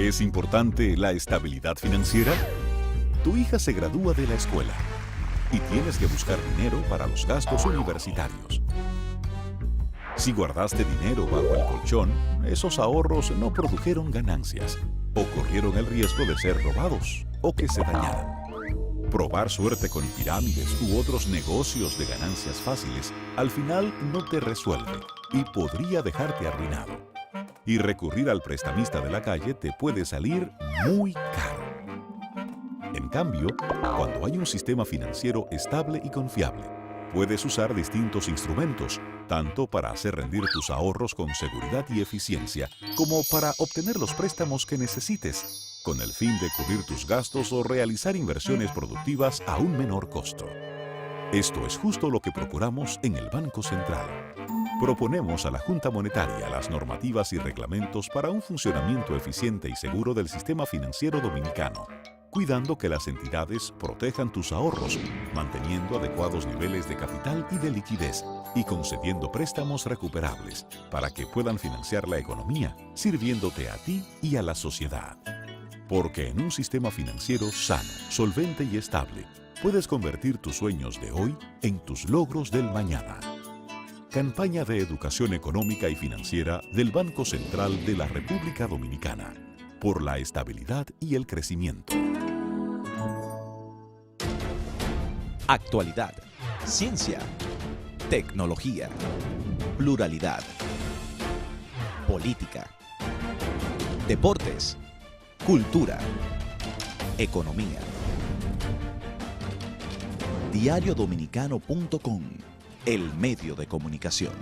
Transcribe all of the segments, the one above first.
¿Es importante la estabilidad financiera? Tu hija se gradúa de la escuela y tienes que buscar dinero para los gastos universitarios. Si guardaste dinero bajo el colchón, esos ahorros no produjeron ganancias o corrieron el riesgo de ser robados o que se dañaran. Probar suerte con pirámides u otros negocios de ganancias fáciles al final no te resuelve y podría dejarte arruinado. Y recurrir al prestamista de la calle te puede salir muy caro. En cambio, cuando hay un sistema financiero estable y confiable, puedes usar distintos instrumentos, tanto para hacer rendir tus ahorros con seguridad y eficiencia, como para obtener los préstamos que necesites, con el fin de cubrir tus gastos o realizar inversiones productivas a un menor costo. Esto es justo lo que procuramos en el Banco Central. Proponemos a la Junta Monetaria las normativas y reglamentos para un funcionamiento eficiente y seguro del sistema financiero dominicano, cuidando que las entidades protejan tus ahorros, manteniendo adecuados niveles de capital y de liquidez y concediendo préstamos recuperables para que puedan financiar la economía, sirviéndote a ti y a la sociedad. Porque en un sistema financiero sano, solvente y estable, puedes convertir tus sueños de hoy en tus logros del mañana. Campaña de Educación Económica y Financiera del Banco Central de la República Dominicana, por la estabilidad y el crecimiento. Actualidad, ciencia, tecnología, pluralidad, política, deportes, cultura, economía. Diariodominicano.com, el medio de comunicación.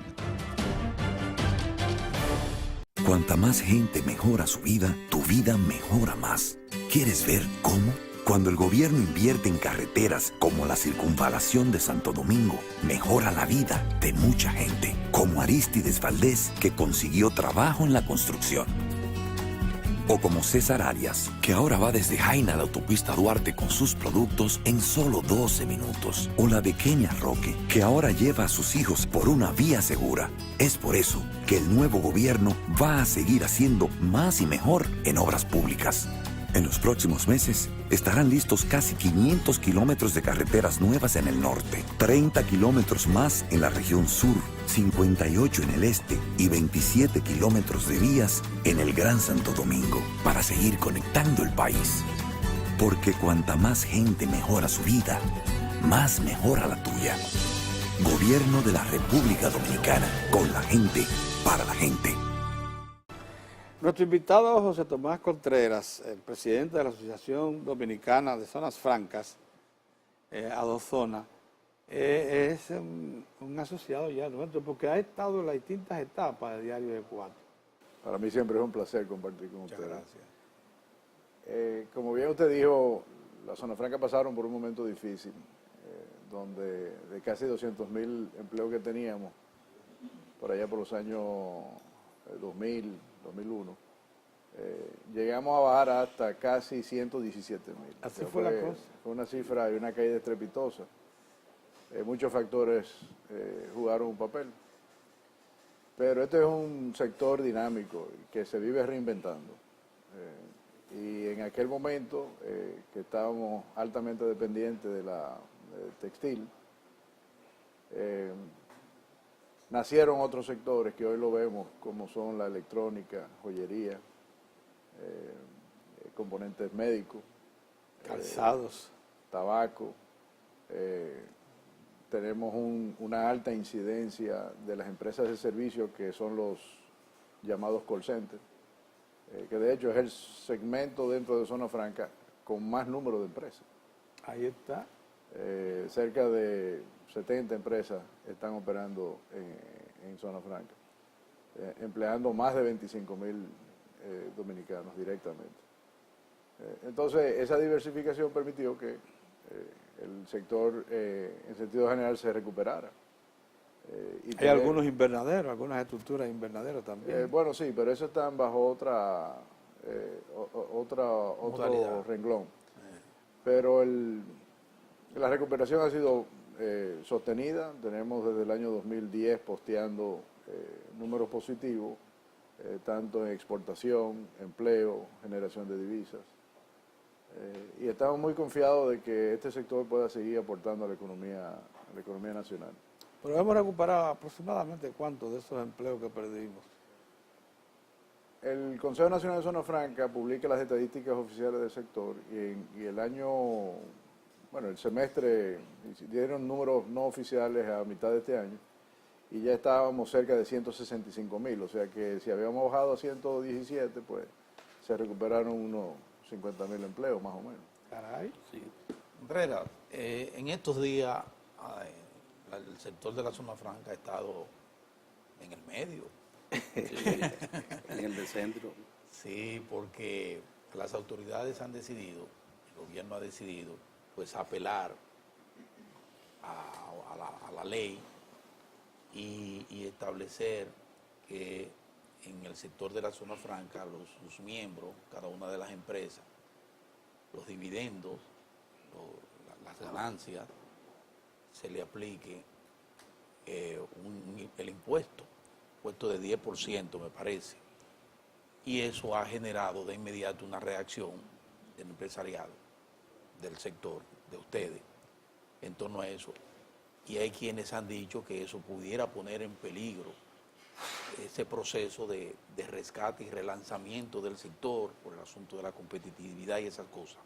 Cuanta más gente mejora su vida, tu vida mejora más. ¿Quieres ver cómo? Cuando el gobierno invierte en carreteras como la circunvalación de Santo Domingo, mejora la vida de mucha gente, como Arístides Valdés, que consiguió trabajo en la construcción. O como César Arias, que ahora va desde Jaina a la autopista Duarte con sus productos en solo 12 minutos. O la pequeña Roque, que ahora lleva a sus hijos por una vía segura. Es por eso que el nuevo gobierno va a seguir haciendo más y mejor en obras públicas. En los próximos meses estarán listos casi 500 kilómetros de carreteras nuevas en el norte, 30 kilómetros más en la región sur, 58 en el este y 27 kilómetros de vías en el Gran Santo Domingo, para seguir conectando el país. Porque cuanta más gente mejora su vida, más mejora la tuya. Gobierno de la República Dominicana, con la gente, para la gente. Nuestro invitado José Tomás Contreras, el presidente de la Asociación Dominicana de Zonas Francas, ADOZONA, es un asociado ya nuestro, porque ha estado en las distintas etapas de Diario de Cuatro. Para mí siempre es un placer compartir con Muchas ustedes. Gracias. Como bien usted dijo, las Zonas Francas pasaron por un momento difícil, donde de casi 200.000 empleos que teníamos, por allá por los años 2000, 2001, llegamos a bajar hasta casi 117.000. Así fue la cosa. Fue una cifra y una caída estrepitosa. Muchos factores jugaron un papel. Pero este es un sector dinámico que se vive reinventando. Y en aquel momento, que estábamos altamente dependientes de la textil, nacieron otros sectores que hoy lo vemos, como son la electrónica, joyería, componentes médicos, Calzados, tabaco. Tenemos una alta incidencia de las empresas de servicio, que son los llamados call centers, que de hecho es el segmento dentro de Zona Franca con más número de empresas. ahí está. Cerca de 70 empresas están operando en Zona Franca, empleando más de 25.000 dominicanos directamente. Entonces, esa diversificación permitió que el sector, en sentido general, se recuperara. Hay algunos invernaderos, algunas estructuras invernaderos también. Bueno, sí, pero eso están bajo otro renglón. Pero la recuperación ha sido sostenida. Tenemos desde el año 2010 posteando números positivos tanto en exportación, empleo, generación de divisas. Y estamos muy confiados de que este sector pueda seguir aportando a la economía nacional. Pero hemos recuperado aproximadamente cuánto de esos empleos que perdimos. El Consejo Nacional de Zona Franca publica las estadísticas oficiales del sector y el año, bueno, el semestre, dieron números no oficiales a mitad de este año y ya estábamos cerca de 165.000, o sea que si habíamos bajado a 117, pues se recuperaron unos 50.000 empleos más o menos. Caray. Sí. Contreras, en estos días el sector de la zona franca ha estado en el medio. En el centro. Sí, porque las autoridades han decidido, el gobierno ha decidido, pues apelar a la ley y establecer que en el sector de la zona franca sus miembros, cada una de las empresas, los dividendos, las ganancias, se le aplique el impuesto de 10%, me parece. Y eso ha generado de inmediato una reacción del empresariado, del sector, de ustedes, en torno a eso. Y hay quienes han dicho que eso pudiera poner en peligro ese proceso de rescate y relanzamiento del sector por el asunto de la competitividad y esas cosas.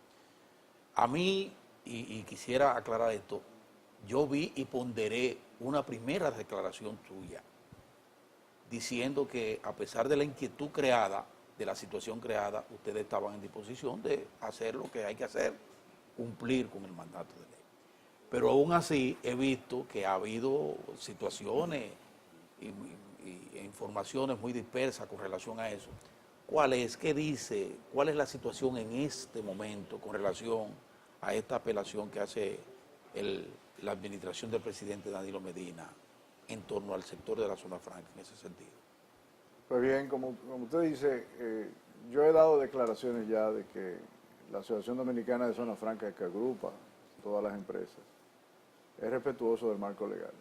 A mí, y quisiera aclarar esto, yo vi y ponderé una primera declaración tuya diciendo que a pesar de la inquietud creada, de la situación creada, ustedes estaban en disposición de hacer lo que hay que hacer, cumplir con el mandato de ley. Pero aún así he visto que ha habido situaciones e informaciones muy dispersas con relación a eso. ¿Cuál es? ¿Qué dice? ¿Cuál es la situación en este momento con relación a esta apelación que hace la administración del presidente Danilo Medina en torno al sector de la zona franca en ese sentido? Pues bien, como usted dice, yo he dado declaraciones ya de que la Asociación Dominicana de Zona Franca, que agrupa todas las empresas, es respetuoso del marco legal.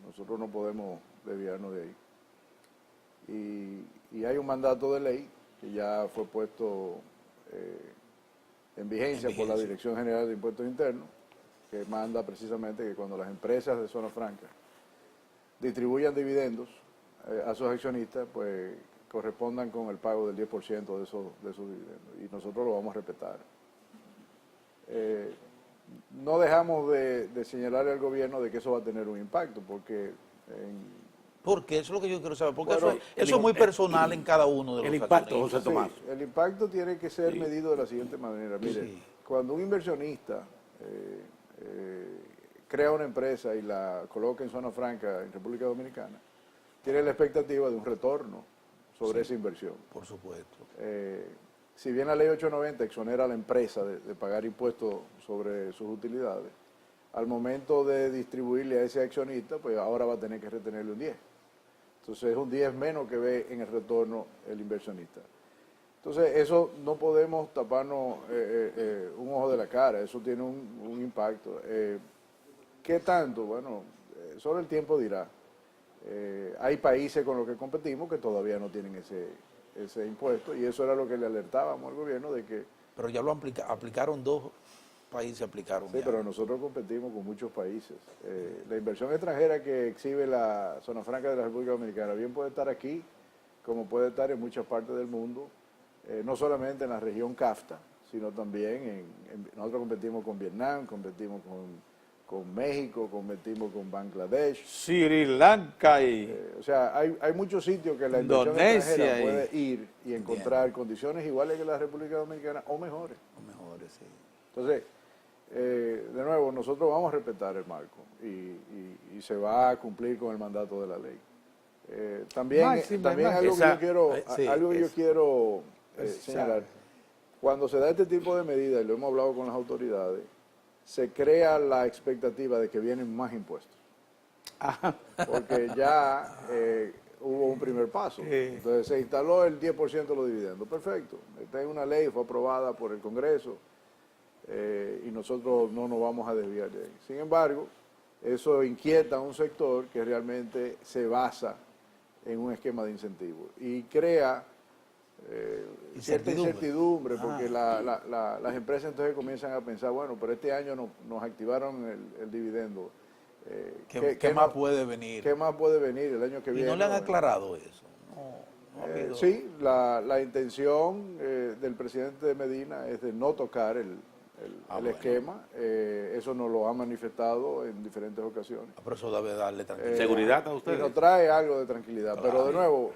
Nosotros no podemos desviarnos de ahí. Y hay un mandato de ley que ya fue puesto en vigencia por la Dirección General de Impuestos Internos, que manda precisamente que cuando las empresas de zona franca distribuyan dividendos a sus accionistas, pues correspondan con el pago del 10% de esos dividendos. Y nosotros lo vamos a respetar. No dejamos de señalarle al gobierno de que eso va a tener un impacto, porque... Porque eso es lo que yo quiero saber, porque bueno, eso es muy personal en cada uno de los el impacto, accionistas. José Tomás. Sí, el impacto tiene que ser medido de la siguiente manera. Mire, Sí. cuando un inversionista crea una empresa y la coloca en zona franca en República Dominicana, tiene la expectativa de un retorno sobre esa inversión. Por supuesto. Si bien la ley 890 exonera a la empresa de pagar impuestos sobre sus utilidades, al momento de distribuirle a ese accionista, pues ahora va a tener que retenerle un 10. Entonces es un 10 menos que ve en el retorno el inversionista. Entonces eso no podemos taparnos un ojo de la cara, eso tiene un impacto. ¿Qué tanto? Bueno, solo el tiempo dirá. Hay países con los que competimos que todavía no tienen ese impuesto y eso era lo que le alertábamos al gobierno de que... Pero ya lo aplicaron dos países, aplicaron Sí, ya. pero nosotros competimos con muchos países. La inversión extranjera que exhibe la zona franca de la República Dominicana bien puede estar aquí, como puede estar en muchas partes del mundo, no solamente en la región CAFTA, sino también nosotros competimos con Vietnam, competimos con México, competimos con Bangladesh. Sri Lanka y... O sea, hay muchos sitios que la inversión Indonesia extranjera y- puede ir y encontrar condiciones iguales que la República Dominicana o mejores. Los mejores, sí. Entonces, de nuevo, nosotros vamos a respetar el marco y se va a cumplir con el mandato de la ley. También Máxima, algo que yo quiero, sí, algo que yo quiero Exacto. señalar. Cuando se da este tipo de medidas, y lo hemos hablado con las autoridades, se crea la expectativa de que vienen más impuestos. Porque ya hubo un primer paso. Entonces se instaló el 10% de los dividendos. Perfecto. Esta es una ley, fue aprobada por el Congreso y nosotros no nos vamos a desviar de ahí. Sin embargo, eso inquieta a un sector que realmente se basa en un esquema de incentivos. Y crea cierta incertidumbre, porque las empresas entonces comienzan a pensar, bueno, pero este año nos activaron el dividendo. ¿Qué más puede venir? ¿Qué más puede venir el año que viene? ¿Y no le han aclarado eso? No ha habido... Sí, la intención del presidente Medina es de no tocar el esquema. Eso nos lo ha manifestado en diferentes ocasiones. Pero eso debe darle tranquilidad. ¿Seguridad a ustedes? Y nos trae algo de tranquilidad. Claro. Pero de nuevo,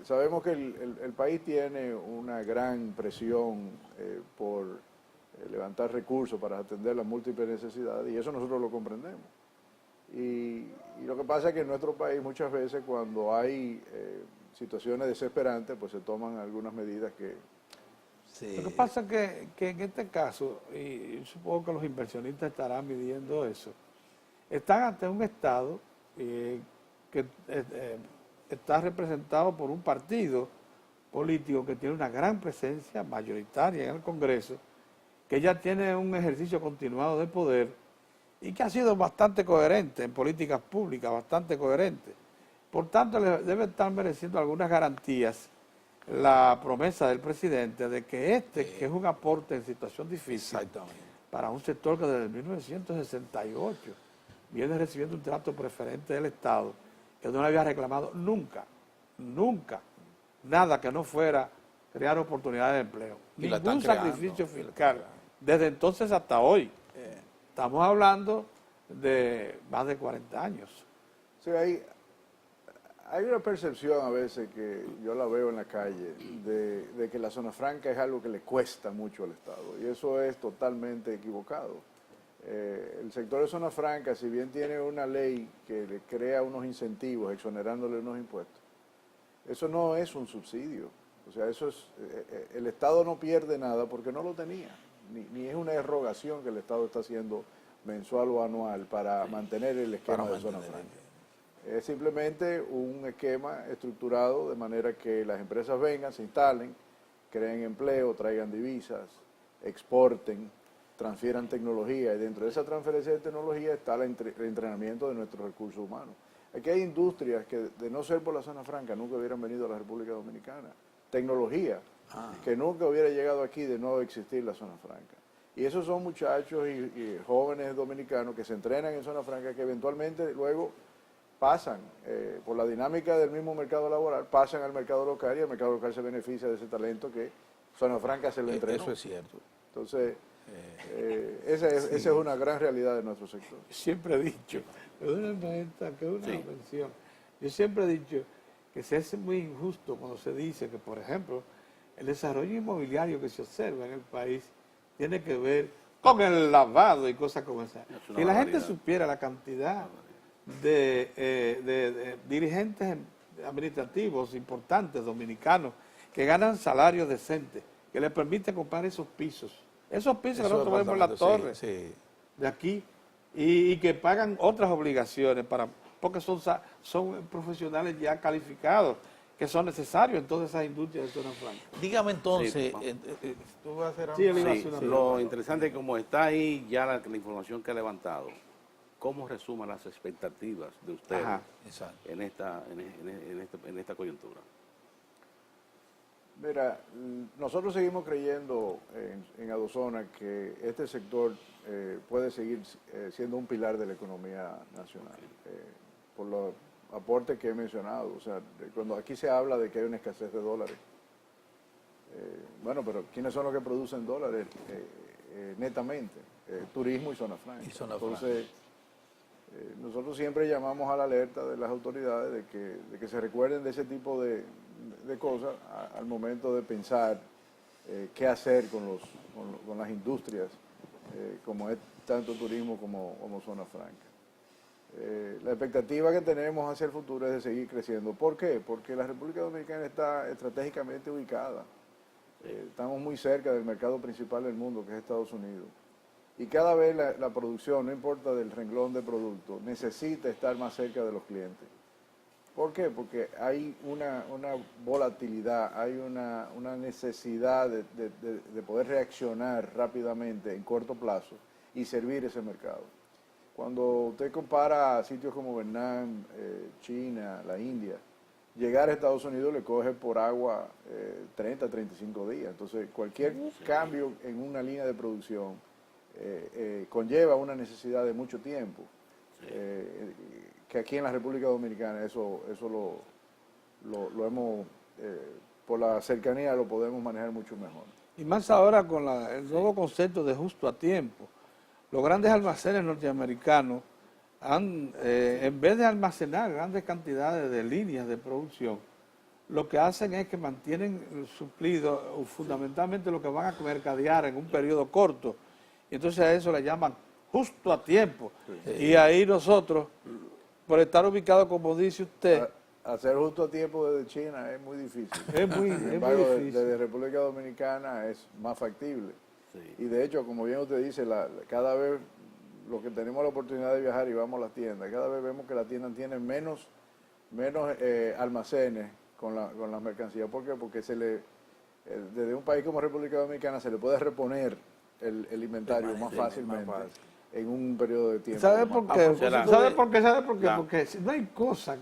sabemos que el país tiene una gran presión por levantar recursos para atender las múltiples necesidades, y eso nosotros lo comprendemos. Y lo que pasa es que en nuestro país muchas veces cuando hay situaciones desesperantes, pues se toman algunas medidas que... Sí. Lo que pasa es que en este caso, y supongo que los inversionistas estarán midiendo eso, están ante un Estado que está representado por un partido político que tiene una gran presencia mayoritaria en el Congreso, que ya tiene un ejercicio continuado de poder y que ha sido bastante coherente en políticas públicas, bastante coherente. Por tanto, le debe estar mereciendo algunas garantías la promesa del presidente de que que es un aporte en situación difícil para un sector que desde 1968 viene recibiendo un trato preferente del Estado, que no le había reclamado nunca, nada que no fuera crear oportunidades de empleo. Y ningún sacrificio fiscal, desde entonces hasta hoy. Estamos hablando de más de 40 años. Sí, hay una percepción a veces que yo la veo en la calle de que la zona franca es algo que le cuesta mucho al Estado, y eso es totalmente equivocado. El sector de zona franca, si bien tiene una ley que le crea unos incentivos exonerándole unos impuestos, eso no es un subsidio. O sea, eso es, el Estado no pierde nada porque no lo tenía, ni es una erogación que el Estado está haciendo mensual o anual para mantener el esquema de zona franca. Es simplemente un esquema estructurado de manera que las empresas vengan, se instalen, creen empleo, traigan divisas, exporten, transfieran tecnología, y dentro de esa transferencia de tecnología está el entrenamiento de nuestros recursos humanos. Aquí hay industrias que, de no ser por la zona franca, nunca hubieran venido a la República Dominicana. Tecnología que nunca hubiera llegado aquí de no existir la zona franca. Y esos son muchachos y jóvenes dominicanos que se entrenan en zona franca, que eventualmente luego pasan, por la dinámica del mismo mercado laboral, pasan al mercado local, y el mercado local se beneficia de ese talento que zona franca se lo entrenó. Eso es cierto. Entonces, esa es una gran realidad de nuestro sector. Siempre he dicho, mención, yo siempre he dicho que se hace muy injusto cuando se dice que, por ejemplo, el desarrollo inmobiliario que se observa en el país tiene que ver con el lavado y cosas como esa. Si la gente supiera la cantidad de dirigentes administrativos importantes dominicanos que ganan salarios decentes, que les permite comprar esos pisos. Esos pisos que nosotros vemos en la torre de aquí, y que pagan otras obligaciones porque son profesionales ya calificados, que son necesarios en todas esas industrias de zona franca. Dígame entonces, ¿tú vas a hacer algo? Lo interesante es como está ahí ya la información que ha levantado, ¿cómo resuman las expectativas de ustedes en esta coyuntura? Mira, nosotros seguimos creyendo en Adozona que este sector puede seguir siendo un pilar de la economía nacional, por los aportes que he mencionado. O sea, cuando aquí se habla de que hay una escasez de dólares, bueno, pero ¿quiénes son los que producen dólares netamente? Turismo y zona franca. Entonces, nosotros siempre llamamos a la alerta de las autoridades de que se recuerden de ese tipo de cosas al momento de pensar qué hacer con las industrias, como es tanto turismo como zona franca. La expectativa que tenemos hacia el futuro es de seguir creciendo. ¿Por qué? Porque la República Dominicana está estratégicamente ubicada. Estamos muy cerca del mercado principal del mundo, que es Estados Unidos. Y cada vez la producción, no importa del renglón de producto, necesita estar más cerca de los clientes. ¿Por qué? Porque hay una volatilidad, hay una necesidad de poder reaccionar rápidamente en corto plazo y servir ese mercado. Cuando usted compara sitios como Vietnam, China, la India, llegar a Estados Unidos le coge por agua 30, 35 días. Entonces, cualquier cambio en una línea de producción conlleva una necesidad de mucho tiempo. Que aquí en la República Dominicana eso lo hemos, por la cercanía lo podemos manejar mucho mejor. Y más ahora con el nuevo concepto de justo a tiempo. Los grandes almacenes norteamericanos en vez de almacenar grandes cantidades de líneas de producción, lo que hacen es que mantienen suplido fundamentalmente lo que van a mercadear en un periodo corto. Y entonces a eso le llaman justo a tiempo. Sí. Y ahí nosotros, por estar ubicados, como dice usted... Hacer justo a tiempo desde China es muy difícil. Sin embargo, desde República Dominicana es más factible. Sí. Y de hecho, como bien usted dice, cada vez los que tenemos la oportunidad de viajar y vamos a las tiendas, cada vez vemos que las tiendas tienen menos almacenes con las mercancías. ¿Por qué? Porque desde un país como República Dominicana se le puede reponer el inventario más fácilmente en un periodo de tiempo. ¿Sabe por qué? ¿Sabe por qué? Porque no hay cosa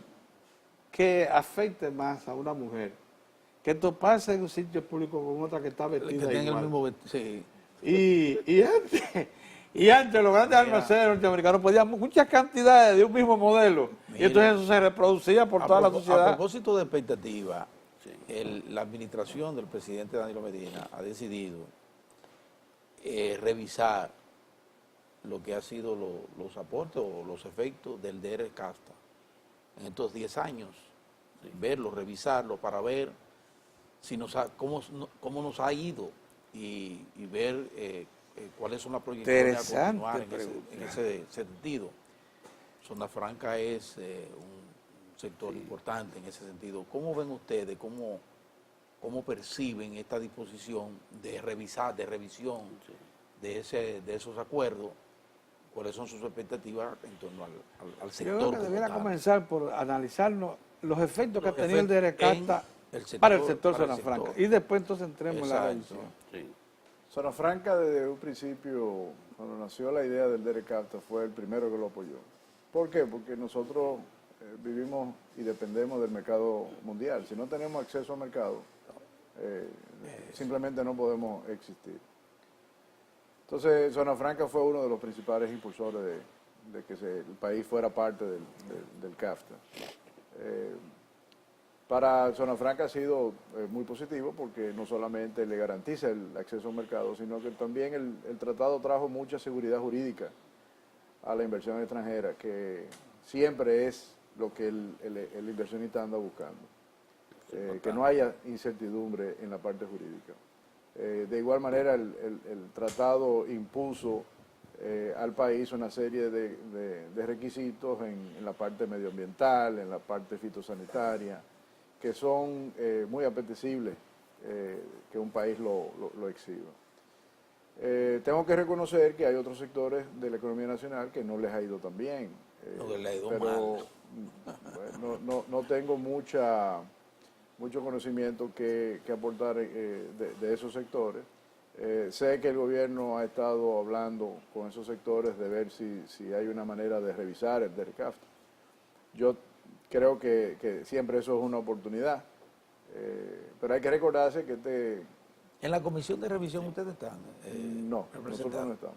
que afecte más a una mujer que toparse en un sitio público con otra que está vestida que igual. El mismo sí. Y antes los grandes almacenes norteamericanos podían muchas cantidades de un mismo modelo. Y entonces eso se reproducía por toda la sociedad. A propósito de expectativa, la administración del presidente Danilo Medina ha decidido revisar lo que ha sido los aportes o los efectos del DR Casta en estos 10 años, verlo, revisarlo para ver si cómo nos ha ido y ver cuáles son las proyecciones a continuar en ese sentido. Zona Franca es un sector importante en ese sentido. ¿Cómo ven ustedes, cómo perciben esta disposición de revisar, de revisión de esos acuerdos? ¿Cuáles son sus expectativas en torno al sector? Yo creo que debería comenzar por analizarnos los efectos que ha tenido el DRCASTA para el sector Zona Franca. Y después entonces entremos en la revisión. Sí. Zona Franca desde un principio, cuando nació la idea del DRCASTA, fue el primero que lo apoyó. ¿Por qué? Porque nosotros vivimos y dependemos del mercado mundial. Si no tenemos acceso al mercado, simplemente no podemos existir. Entonces, Zona Franca fue uno de los principales impulsores de que el país fuera parte del CAFTA. Para Zona Franca ha sido muy positivo porque no solamente le garantiza el acceso al mercado, sino que también el tratado trajo mucha seguridad jurídica a la inversión extranjera, que siempre es lo que el inversionista anda buscando. Que no haya incertidumbre en la parte jurídica. De igual manera, el tratado impuso al país una serie de requisitos en la parte medioambiental, en la parte fitosanitaria, que son muy apetecibles que un país lo exhiba. Tengo que reconocer que hay otros sectores de la economía nacional que no les ha ido tan bien, pero no tengo mucho conocimiento que aportar de esos sectores. Sé que el gobierno ha estado hablando con esos sectores de ver si hay una manera de revisar el DRCAFTA. Yo creo que siempre eso es una oportunidad, pero hay que recordarse que ¿En la comisión de revisión ustedes están? No, nosotros no estamos.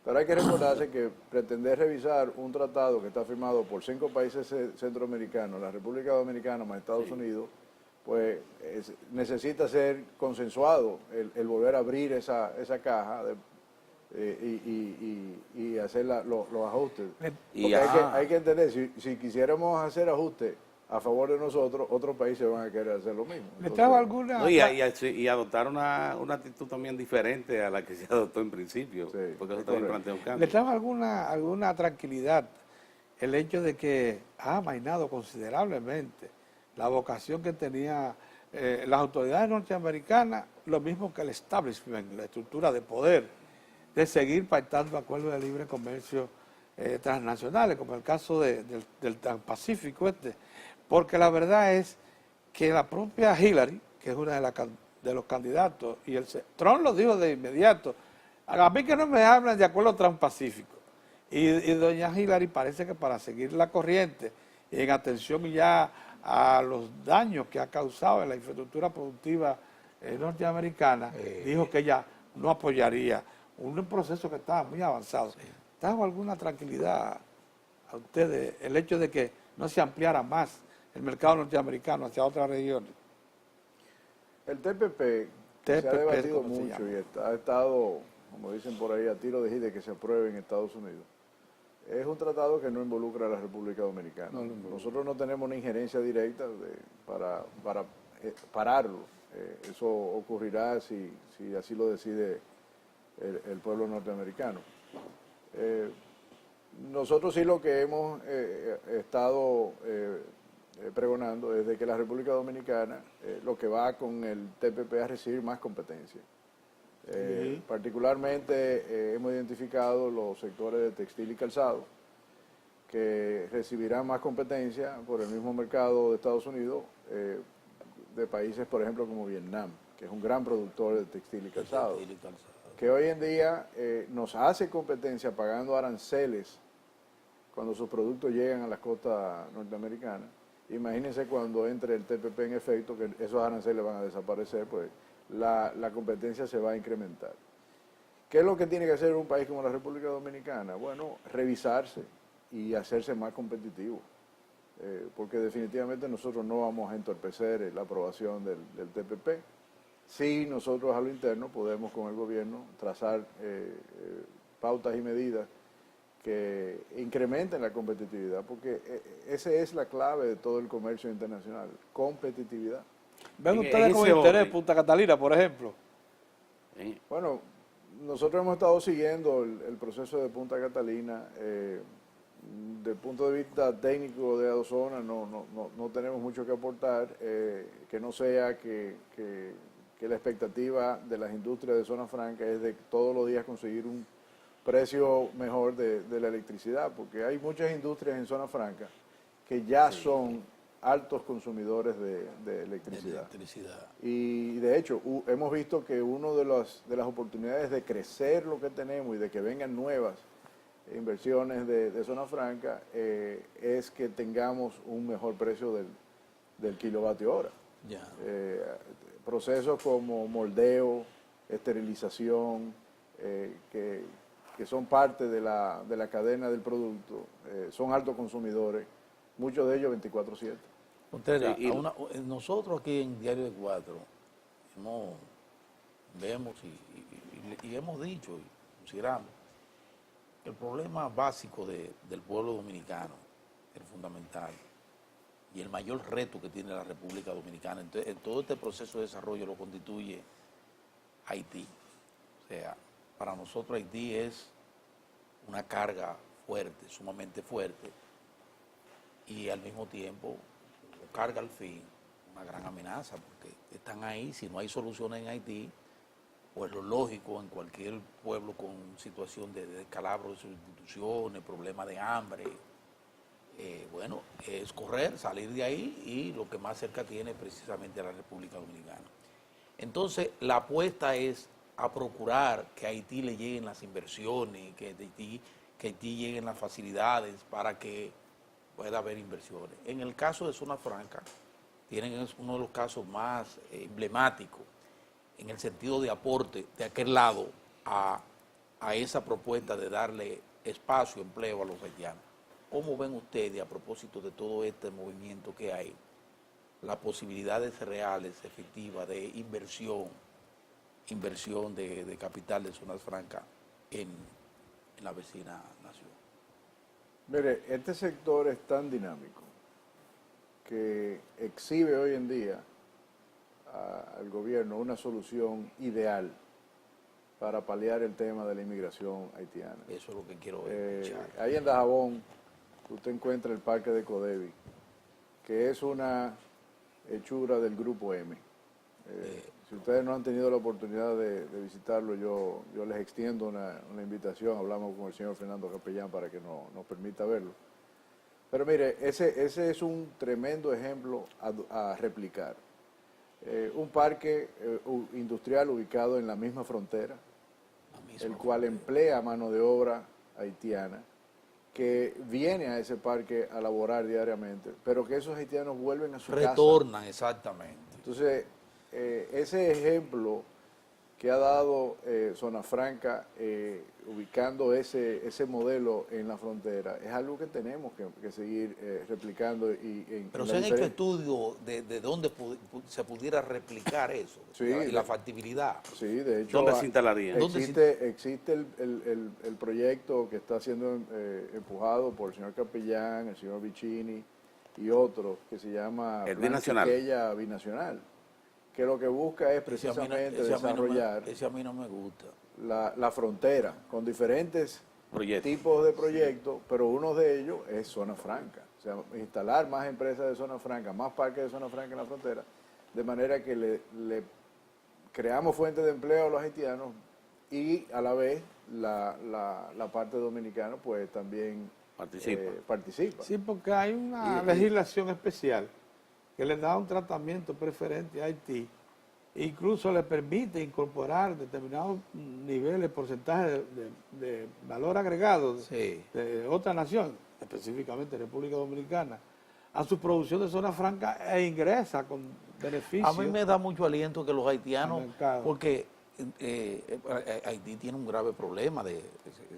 Pero hay que recordarse que pretender revisar un tratado que está firmado por 5 países centroamericanos, la República Dominicana más Estados Unidos, pues necesita ser consensuado el volver a abrir esa caja y hacer los ajustes. Porque hay que entender, si quisiéramos hacer ajustes a favor de nosotros, otros países van a querer hacer lo mismo. Y adoptar una actitud también diferente a la que se adoptó en principio, porque eso también plantea un cambio. ¿Le trajo alguna tranquilidad el hecho de que ha amainado considerablemente la vocación que tenía las autoridades norteamericanas, lo mismo que el establishment, la estructura de poder, de seguir pactando acuerdos de libre comercio transnacionales, como el caso del Transpacífico Porque la verdad es que la propia Hillary, que es una de los candidatos, y Trump lo dijo de inmediato, a mí que no me hablan de acuerdo transpacífico. Y doña Hillary parece que para seguir la corriente y en atención ya a los daños que ha causado en la infraestructura productiva norteamericana, dijo que ella no apoyaría un proceso que estaba muy avanzado. ¿Da alguna tranquilidad a ustedes el hecho de que no se ampliara más el mercado norteamericano hacia otras regiones? El TPP se ha debatido mucho y ha estado, como dicen por ahí, a tiro de jide que se apruebe en Estados Unidos. Es un tratado que no involucra a la República Dominicana. Nosotros no tenemos una injerencia directa para pararlo. Eso ocurrirá si así lo decide el pueblo norteamericano. Nosotros sí lo que hemos estado pregonando es de que la República Dominicana lo que va con el TPP a recibir más competencia. Particularmente hemos identificado los sectores de textil y calzado que recibirán más competencia por el mismo mercado de Estados Unidos de países, por ejemplo, como Vietnam, que es un gran productor de textil y calzado, que hoy en día nos hace competencia pagando aranceles cuando sus productos llegan a las costas norteamericanas. Imagínense cuando entre el TPP en efecto, que esos aranceles van a desaparecer, pues la competencia se va a incrementar. ¿Qué es lo que tiene que hacer un país como la República Dominicana? Bueno, revisarse y hacerse más competitivo, porque definitivamente nosotros no vamos a entorpecer la aprobación del TPP. Sí, nosotros a lo interno podemos con el gobierno trazar pautas y medidas que incrementen la competitividad, porque esa es la clave de todo el comercio internacional, competitividad. ¿Ven ustedes con interés Punta Catalina, por ejemplo? Bueno, nosotros hemos estado siguiendo el proceso de Punta Catalina. Desde el punto de vista técnico de Adozona no tenemos mucho que aportar, que no sea que la expectativa de las industrias de Zona Franca es de todos los días conseguir un precio mejor de la electricidad, porque hay muchas industrias en Zona Franca que ya son altos consumidores de electricidad. Y de hecho, hemos visto que una de las oportunidades de crecer lo que tenemos y de que vengan nuevas inversiones de Zona Franca es que tengamos un mejor precio del kilovatio hora. Procesos como moldeo, esterilización, que son parte de la cadena del producto, son altos consumidores, muchos de ellos 24/7. Nosotros aquí en Diario de Cuatro vemos y hemos dicho y consideramos el problema básico del pueblo dominicano, el fundamental, y el mayor reto que tiene la República Dominicana en todo este proceso de desarrollo lo constituye Haití. O sea, para nosotros Haití es una carga fuerte, sumamente fuerte, y al mismo tiempo carga al fin una gran amenaza, porque están ahí. Si no hay soluciones en Haití, pues lo lógico en cualquier pueblo con situación de descalabro de sus instituciones, problemas de hambre, bueno, es correr, salir de ahí, y lo que más cerca tiene es precisamente a la República Dominicana. Entonces, la apuesta es a procurar que a Haití le lleguen las inversiones, que a Haití lleguen las facilidades para que pueda haber inversiones. En el caso de Zona Franca, tienen uno de los casos más emblemáticos en el sentido de aporte de aquel lado a esa propuesta de darle espacio, empleo a los haitianos. ¿Cómo ven ustedes, a propósito de todo este movimiento que hay, las posibilidades reales, efectivas, de inversión de capital de Zonas Francas en la vecina nación? Mire, este sector es tan dinámico que exhibe hoy en día al gobierno una solución ideal para paliar el tema de la inmigración haitiana. Eso es lo que quiero escuchar. Ahí en Dajabón usted encuentra el parque de Codevi, que es una hechura del Grupo M. Si ustedes no han tenido la oportunidad de visitarlo, yo les extiendo una invitación. Hablamos con el señor Fernando Capellán para que nos permita verlo. Pero mire, ese es un tremendo ejemplo a replicar. Un parque industrial ubicado en la misma frontera, el cual emplea mano de obra haitiana, que viene a ese parque a laborar diariamente, pero que esos haitianos vuelven a su casa. Retornan, exactamente. Entonces, ese ejemplo que ha dado Zona Franca, ubicando ese modelo en la frontera, es algo que tenemos que seguir replicando. Pero se han hecho estudios de dónde se pudiera replicar eso, sí, y la factibilidad. Sí, de hecho. ¿Dónde se instalaría? Existe el proyecto que está siendo empujado por el señor Capellán, el señor Vicini y otros, que se llama el Binacional. Binacional, que lo que busca es precisamente desarrollar ese a mí no me gusta. La frontera con diferentes tipos de proyectos, pero uno de ellos es Zona Franca. O sea, instalar más empresas de Zona Franca, más parques de Zona Franca en la frontera, de manera que le creamos fuentes de empleo a los haitianos y a la vez la parte dominicana pues también participa. Sí, porque hay una legislación especial que le da un tratamiento preferente a Haití, incluso le permite incorporar determinados niveles, porcentajes de valor agregado de otra nación, específicamente República Dominicana, a su producción de zona franca e ingresa con beneficios. A mí me da mucho aliento que los haitianos, porque Haití tiene un grave problema de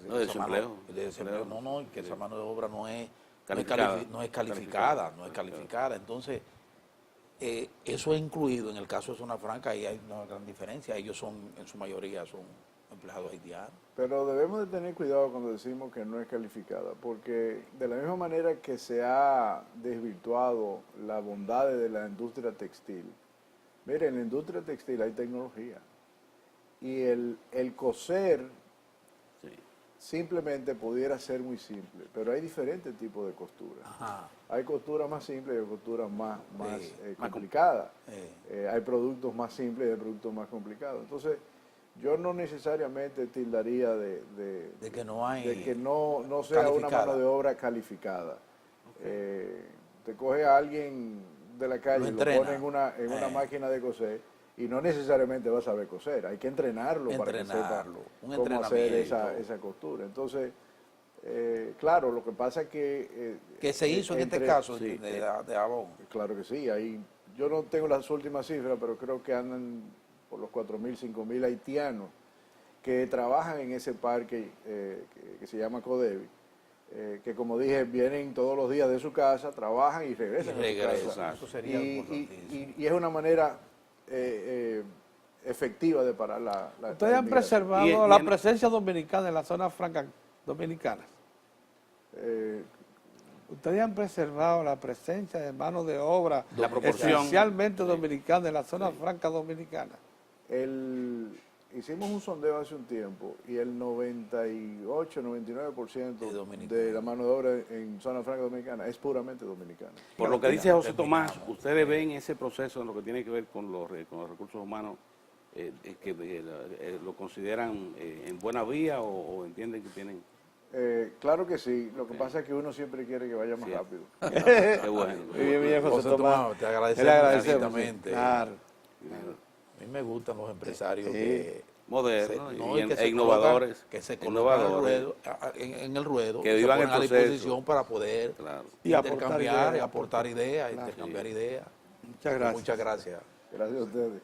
desempleo. No, que esa mano de obra no es calificada. Entonces, eso es incluido en el caso de Zona Franca y hay una gran diferencia. Ellos en su mayoría son empleados haitianos. Pero debemos de tener cuidado cuando decimos que no es calificada, porque de la misma manera que se ha desvirtuado la bondad de la industria textil, miren, en la industria textil hay tecnología y el coser simplemente pudiera ser muy simple, pero hay diferentes tipos de costura. Hay costuras más simples y hay costuras más complicadas. Hay productos más simples y hay productos más complicados. Entonces, yo no necesariamente tildaría de que no sea una mano de obra calificada. Te coge a alguien de la calle, lo pone en una máquina de coser y no necesariamente va a saber coser. Hay que entrenarlo para que sepa cómo hacer esa costura. Entonces, claro, lo que pasa es que... ¿Qué se hizo en este caso de Avon? Claro que sí. Yo no tengo las últimas cifras, pero creo que andan por los 4.000, 5.000 haitianos que trabajan en ese parque que se llama Codevi, que como dije, vienen todos los días de su casa, trabajan y regresan a su casa. Eso sería y es una manera efectiva de parar la ¿Ustedes han preservado la presencia dominicana en la zona franca dominicana? ¿Ustedes han preservado la presencia de mano de obra esencialmente dominicana en la zona franca dominicana? Hicimos un sondeo hace un tiempo y el 98-99% de la mano de obra en zona franca dominicana es puramente dominicana. Por lo que dice José Tomás, ¿ustedes ven ese proceso en lo que tiene que ver con los recursos humanos, que lo consideran en buena vía o entienden que tienen...? Claro que sí, lo que pasa es que uno siempre quiere que vaya más rápido. Qué bueno. Muy bien, José Tomás. Te agradecemos infinitamente. Claro. A mí me gustan los empresarios modernos e innovadores, que se colocan en el ruedo, que vivan a disposición para poder intercambiar y aportar ideas, intercambiar ideas. Muchas gracias. Muchas gracias. Gracias a ustedes.